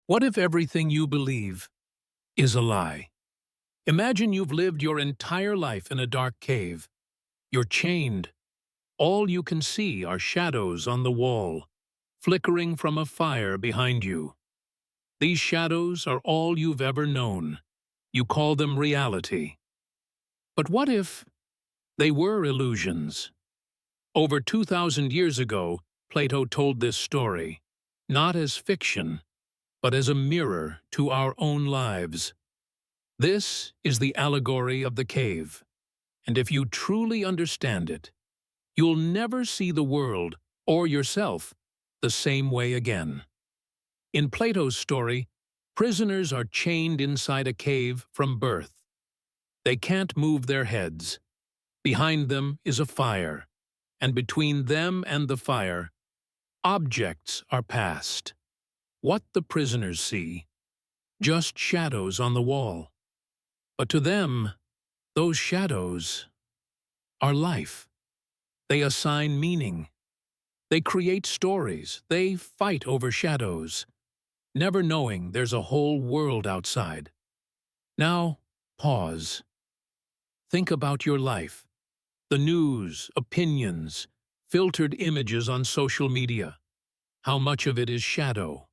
What if everything you believe is a lie? Imagine you've lived your entire life in a dark cave. You're chained. All you can see are shadows on the wall, flickering from a fire behind you. These shadows are all you've ever known. You call them reality. But what if they were illusions? Over 2,000 years ago, Plato told this story, not as fiction, but as a mirror to our own lives. This is the allegory of the cave, and if you truly understand it, you'll never see the world or yourself the same way again. In Plato's story, prisoners are chained inside a cave from birth. They can't move their heads. Behind them is a fire, and between them and the fire, objects are passed. What the prisoners see, just shadows on the wall. But to them, those shadows are life. They assign meaning. They create stories. They fight over shadows, never knowing there's a whole world outside. Now, pause. Think about your life. The news, opinions, filtered images on social media. How much of it is shadow?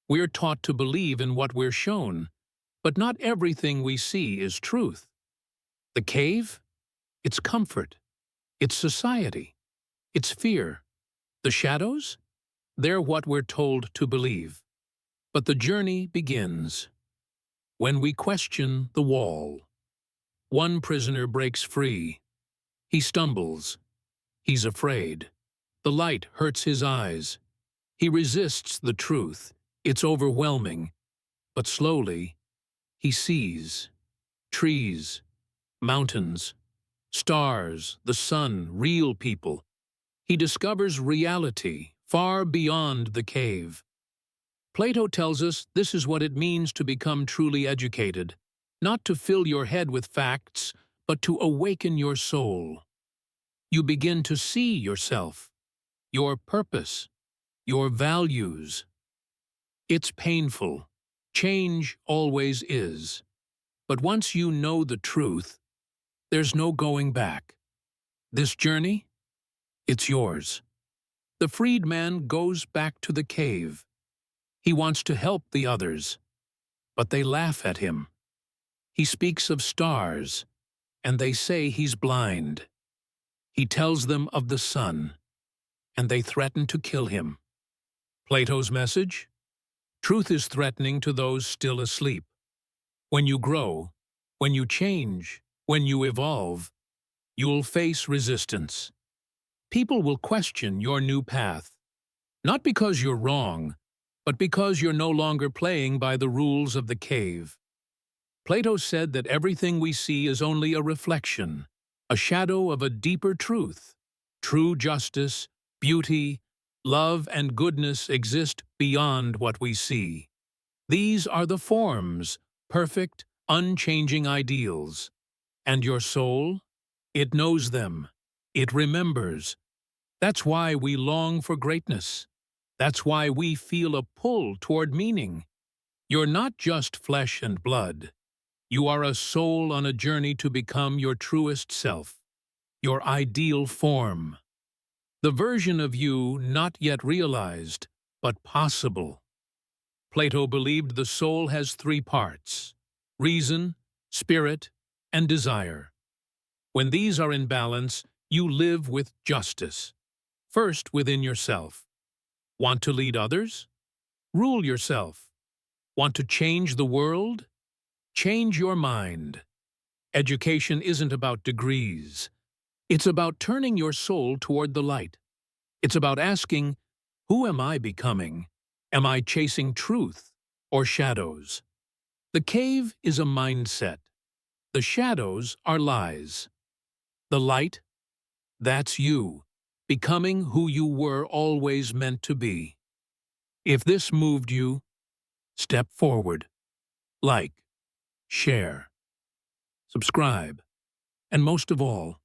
We're taught to believe in what we're shown, but not everything we see is truth. The cave? It's comfort. It's society. It's fear. The shadows? They're what we're told to believe. But the journey begins when we question the wall. One prisoner breaks free. He stumbles. He's afraid. The light hurts his eyes. He resists the truth. It's overwhelming. But slowly, he sees trees, mountains, stars, the sun, real people. He discovers reality far beyond the cave. Plato tells us this is what it means to become truly educated, not to fill your head with facts, but to awaken your soul. You begin to see yourself, your purpose, your values. It's painful. Change always is. But once you know the truth, there's no going back. This journey, it's yours. The freed man goes back to the cave. He wants to help the others, but they laugh at him. He speaks of stars, and they say he's blind. He tells them of the sun, and they threaten to kill him. Plato's message? Truth is threatening to those still asleep. When you grow, when you change, when you evolve, you'll face resistance. People will question your new path, not because you're wrong, but because you're no longer playing by the rules of the cave. Plato said that everything we see is only a reflection, a shadow of a deeper truth. True justice, beauty, love, and goodness exist beyond what we see. These are the forms, perfect, unchanging ideals. And your soul? It knows them. It remembers. That's why we long for greatness. That's why we feel a pull toward meaning. You're not just flesh and blood. You are a soul on a journey to become your truest self, your ideal form. The version of you not yet realized, but possible. Plato believed the soul has three parts: reason, spirit, and desire. When these are in balance, you live with justice. First, within yourself. Want to lead others? Rule yourself. Want to change the world? Change your mind. Education isn't about degrees. It's about turning your soul toward the light. It's about asking, who am I becoming? Am I chasing truth or shadows? The cave is a mindset. The shadows are lies. The light, that's you, becoming who you were always meant to be. If this moved you, step forward. Like, share, subscribe, and most of all,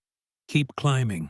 keep climbing.